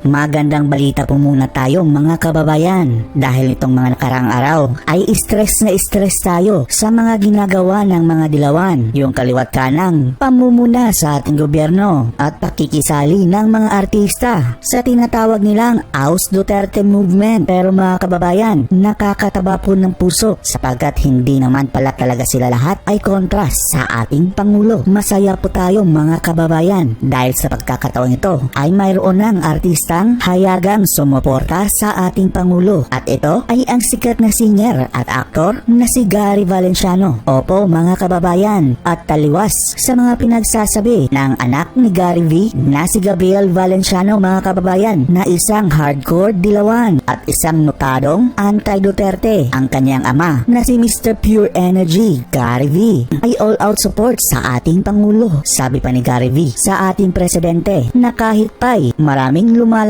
Magandang balita po muna tayo mga kababayan, dahil itong mga nakaraang araw ay stress tayo sa mga ginagawa ng mga dilawan, yung kaliwat kanang pamumuna sa ating gobyerno at pakikisali ng mga artista sa tinatawag nilang Aus Duterte Movement. Pero mga kababayan, nakakataba po ng puso sapagkat hindi naman pala talaga sila lahat ay kontra sa ating Pangulo. Masaya po tayo mga kababayan dahil sa pagkakataon ito ay mayroon ng artista hayagang sumuporta sa ating Pangulo, at ito ay ang sikat na singer at aktor na si Gary Valenciano. Opo mga kababayan, at taliwas sa mga pinagsasabi ng anak ni Gary V na si Gabriel Valenciano mga kababayan, na isang hardcore dilawan at isang notadong anti-Duterte. Ang kanyang ama na si Mr. Pure Energy Gary V ay all-out support sa ating Pangulo. Sabi pa ni Gary V sa ating presidente na kahit pa'y maraming lumalabas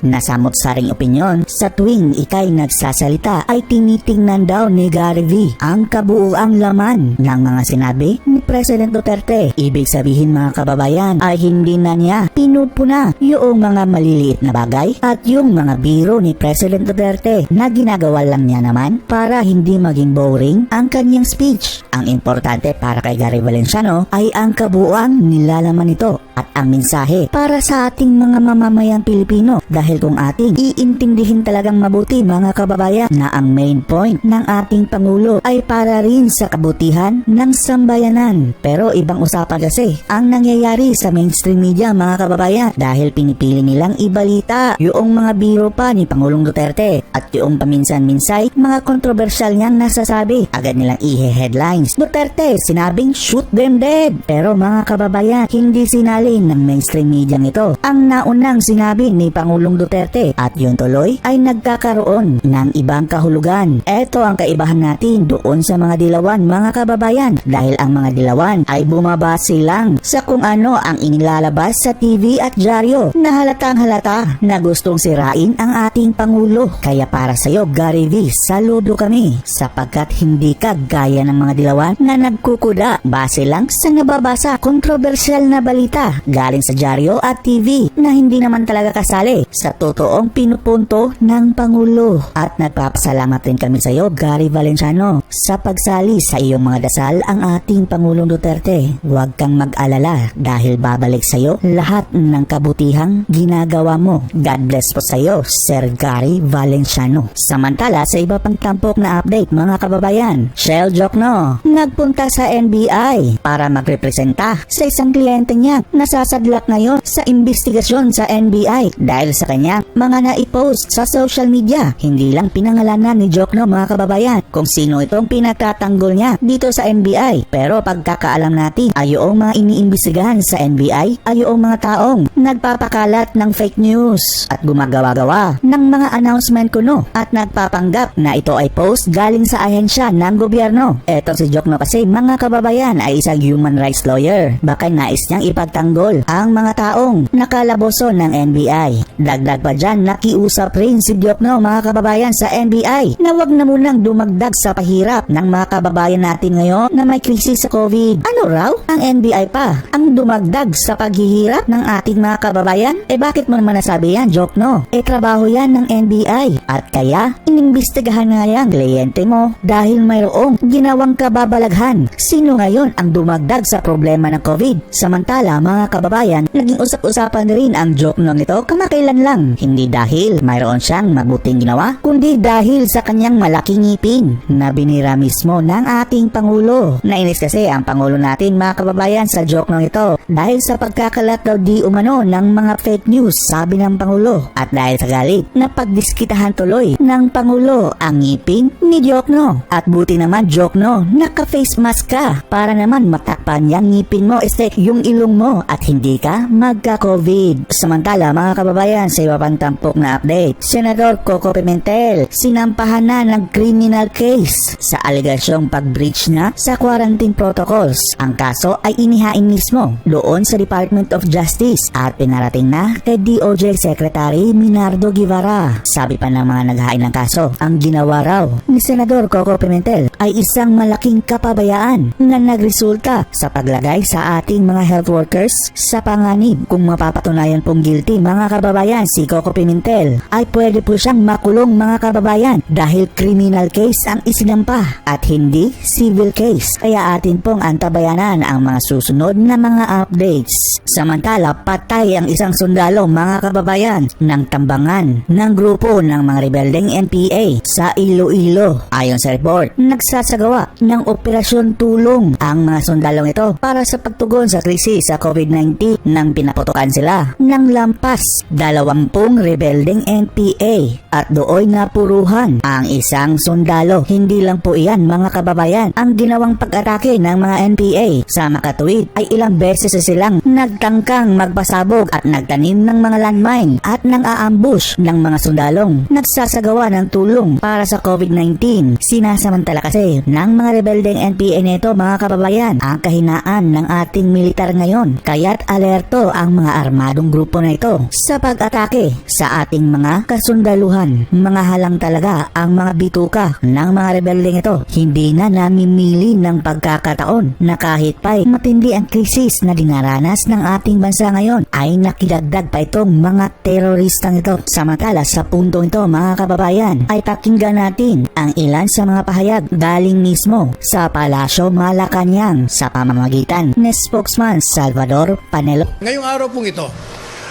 na samot-saring opinyon sa tuwing ikay nagsasalita, ay tinitingnan daw ni Gary V ang kabuuang laman ng mga sinabi ni President Duterte. Ibig sabihin mga kababayan ay hindi na niya pinupuna yung mga maliliit na bagay at yung mga biro ni President Duterte na ginagawa lang niya naman para hindi maging boring ang kanyang speech. Ang importante para kay Gary Valenciano ay ang kabuuang nilalaman nito at ang mensahe para sa ating mga mamamayang Pilipino, dahil kung ating iintindihin talagang mabuti mga kababayan na ang main point ng ating Pangulo ay para rin sa kabutihan ng sambayanan. Pero ibang usapan kasi ang nangyayari sa mainstream media mga kababayan, dahil pinipili nilang ibalita yung mga biro pa ni Pangulong Duterte at yung paminsan-minsay mga kontrobersyal niyang nasasabi. Agad nilang headlines, Duterte sinabing shoot them dead. Pero mga kababayan, hindi sinalin ng mainstream media ito ang naunang sinabi ni Pangulong Duterte, at yun tuloy ay nagkakaroon ng ibang kahulugan. Ito ang kaibahan natin doon sa mga dilawan mga kababayan, dahil ang mga dilawan ay bumabase lang sa kung ano ang inilalabas sa TV at dyaryo na halatang halata na gustong sirain ang ating Pangulo. Kaya para sa iyo Gary V, saludo kami sapagkat hindi ka gaya ng mga dilawan na nagkukuda base lang sa nababasa kontrobersyal na balita galing sa dyaryo at TV na hindi naman talaga kasali sa totoong pinupunto ng Pangulo. At nagpapasalamat rin kami sa iyo Gary Valenciano sa pagsali sa iyong mga dasal ang ating Pangulong Duterte. Huwag kang mag-alala dahil babalik sa iyo lahat ng kabutihang ginagawa mo. God bless po sa iyo Sir Gary Valenciano. Samantala sa iba pang tampok na update mga kababayan, Shell Jokno nagpunta sa NBI para magrepresenta sa isang kliyente niya na sasadlak ngayon sa investigasyon sa NBI dahil sa kanya mga naipost sa social media. Hindi lang pinangalanan ni Jokno mga kababayan kung sino itong pinagtatanggol niya dito sa NBI, pero pagkakaalam natin ay yung mga iniimbestigahan sa NBI ay yung mga taong nagpapakalat ng fake news at gumagawa-gawa ng mga announcement kuno at nagpapanggap na ito ay post galing sa ahensya ng gobyerno. Eto si Jokno kasi mga kababayan ay isang human rights lawyer. Baka nais niyang ipagtanggol ang mga taong nakalaboso ng NBI. Dagdag pa dyan, nakiusap rin si Jokno mga kababayan sa NBI na wag na munang dumagdag sa pahirap ng mga kababayan natin ngayon na may krisis sa COVID. Ano raw? Ang NBI pa ang dumagdag sa paghihirap ng ating mga kababayan? Bakit mo naman nasabi yan Jokno? Trabaho yan ng NBI at kaya inimbestigahan nga yan kliyente mo dahil mayroong ginawang kababalaghan. Sino ngayon ang dumagdag sa problema ng COVID? Samantala mga kababayan, naging usap-usapan rin ang Jokno nito kamakailan lang. Hindi dahil mayroon siyang mabuting ginawa, kundi dahil sa kanyang malaking ngipin na binira mismo ng ating Pangulo. Nainis kasi ang Pangulo natin mga kababayan sa Jokno nito dahil sa pagkakalat daw di umano ng mga fake news, sabi ng Pangulo. At dahil sa galit, napagdiskitahan tuloy ng Pangulo ang ngipin ni Jokno. At buti naman Jokno, naka-face mask ka para naman matakpan yung ngipin mo, yung ilong mo at hindi ka magka-COVID. Samantala mga mga kababayan sa iba pang tampok na update. Senador Coco Pimentel, sinampahan na ng criminal case sa alegasyong pag-breach na sa quarantine protocols. Ang kaso ay inihain mismo doon sa Department of Justice at pinarating na kay DOJ Secretary Minardo Guevara. Sabi pa ng mga naghain ng kaso, ang ginawa raw ni Senador Coco Pimentel ay isang malaking kapabayaan na nagresulta sa paglagay sa ating mga health workers sa panganib. Kung mapapatunayan pong guilty mga kababayan si Coco Pimentel, ay pwede po siyang makulong mga kababayan dahil criminal case ang isinampa at hindi civil case. Kaya atin pong antabayanan ang mga susunod na mga updates. Samantala, patay ang isang sundalo mga kababayan ng tambangan ng grupo ng mga rebeldeng NPA sa Iloilo. Ayon sa report, nagsasagawa ng operasyon tulong ang mga sundalong ito para sa pagtugon sa krisis sa COVID-19 nang pinaputukan sila ng lampas 20 rebeldeng NPA at dooy napuruhan ang isang sundalo. Hindi lang po iyan mga kababayan ang ginawang pag-atake ng mga NPA. Sa makatuwid ay ilang beses silang nagtangkang magpasabog at nagtanim ng mga landmine at nang-aambush ng mga sundalong nagsasagawa ng tulong para sa COVID-19. Sinasamantala kasi ng mga rebeldeng NPA nito mga kababayan ang kahinaan ng ating militar ngayon, kaya't alerto ang mga armadong grupo na ito sa pag-atake sa ating mga kasundaluhan. Mga halang talaga ang mga bituka ng mga rebeldeng ito. Hindi na namimili ng pagkakataon na kahit pa'y matindi ang krisis na dinaranas ng ating bansa ngayon ay nakidagdag pa itong mga teroristang ito. Samantala sa puntong ito mga kababayan ay pakinggan natin ang ilan sa mga pahayag galing mismo sa Palasyo Malacanang sa pamamagitan ni spokesman Salvador Panelo. Ngayong araw pong ito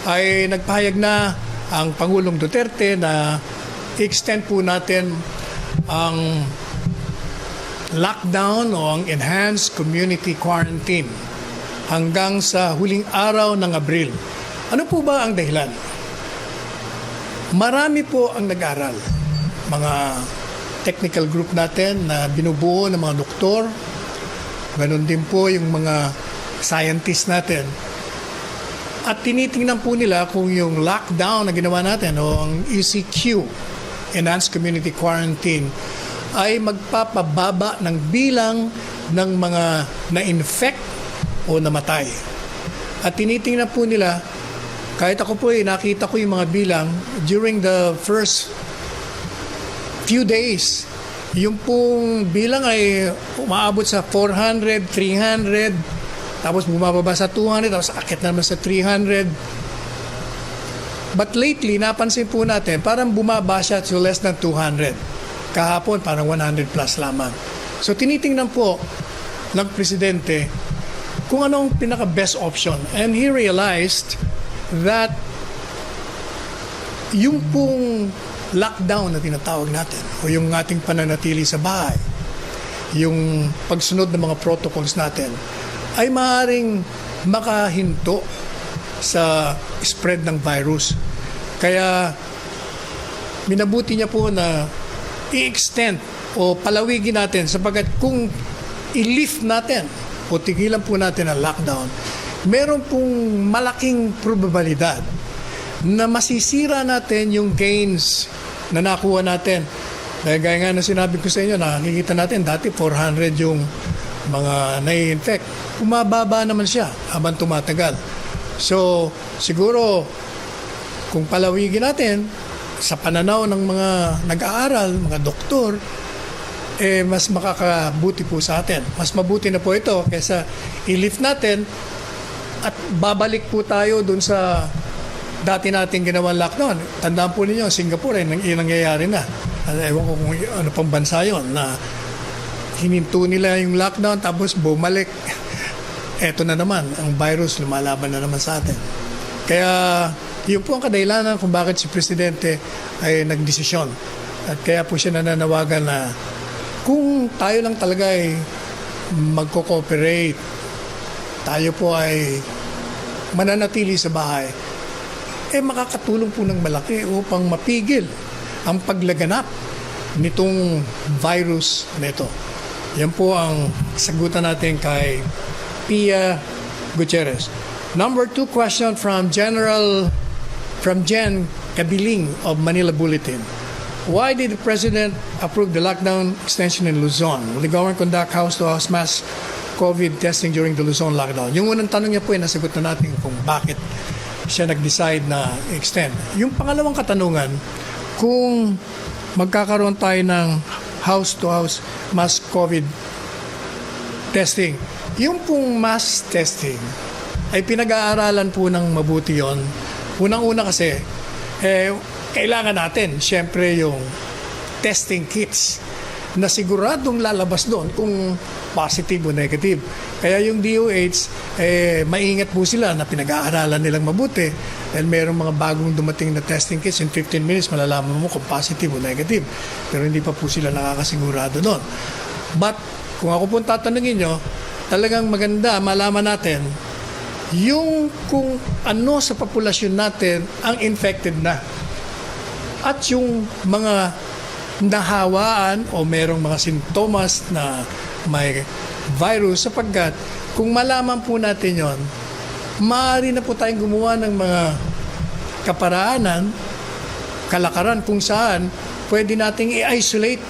ay nagpahayag na ang Pangulong Duterte na i-extend po natin ang lockdown o ang enhanced community quarantine hanggang sa huling araw ng Abril. Ano po ba ang dahilan? Marami po ang nag-aral. Mga technical group natin na binubuo ng mga doktor, ganun din po yung mga scientists natin. At tinitingnan po nila kung yung lockdown na ginawa natin o ang ECQ, Enhanced Community Quarantine, ay magpapababa ng bilang ng mga na-infect o namatay. At tinitingnan po nila, kahit ako po nakita ko yung mga bilang during the first few days, yung pong bilang ay umaabot sa 400, 300, tapos bumababa sa 200, tapos akit naman sa 300. But lately, napansin po natin, parang bumaba siya to less than 200. Kahapon, parang 100 plus lamang. So, tinitingnan po ng Presidente kung anong pinaka-best option. And he realized that yung pong lockdown na tinatawag natin, o yung ating pananatili sa bahay, yung pagsunod ng mga protocols natin, ay maaaring makahinto sa spread ng virus. Kaya minabuti niya po na i-extend o palawigin natin sapagkat kung i-lift natin o tigilan po natin ang lockdown, meron pong malaking probabilidad na masisira natin yung gains na nakuha natin. Dahil gaya nga na sinabi ko sa inyo, nakikita natin dati 400 yung mga nai-infect. Umababa naman siya habang tumatagal. So, siguro, kung palawigin natin sa pananaw ng mga nag-aaral, mga doktor, mas makakabuti po sa atin. Mas mabuti na po ito kaysa i-lift natin at babalik po tayo dun sa dati nating ginawang lockdown. Tandaan po ninyo, Singapore, nangyayari na. Ewan ko kung ano pang bansa yun, na hininto nila yung lockdown tapos bumalik. Eto na naman, ang virus lumalaban na naman sa atin. Kaya yun po ang kadahilanan kung bakit si Presidente ay nagdesisyon. At kaya po siya nananawagan na kung tayo lang talaga ay magko-cooperate, tayo po ay mananatili sa bahay, makakatulong po ng malaki upang mapigil ang paglaganap nitong virus nito. Yan po ang sagutan natin kay Pia Gutierrez. Number 2 question from General From Jen Kabiling of Manila Bulletin. Why did the President approve the lockdown extension in Luzon? Will the government conduct house-to-house mass COVID testing during the Luzon lockdown? Yung unang tanong niya po ay nasagot na natin kung bakit siya nag-decide na extend. Yung pangalawang katanungan, kung magkakaroon tayo ng house-to-house mass COVID testing, yung pong mass testing ay pinag-aaralan po ng mabuti yon. Unang-una kasi, kailangan natin, syempre, yung testing kits na siguradong lalabas doon kung positive o negative. Kaya yung DOH, maingat po sila na pinag-aaralan nilang mabuti dahil mayroong mga bagong dumating na testing kits. In 15 minutes, malalaman mo kung positive o negative. Pero hindi pa po sila nakakasigurado doon. But, kung ako po tatanungin nyo, talagang maganda malaman natin yung kung ano sa populasyon natin ang infected na. At yung mga nahawaan o merong mga sintomas na may virus, sapagkat kung malaman po natin yon, maaari na po tayong gumawa ng mga kaparaanan, kalakaran kung saan pwede nating i-isolate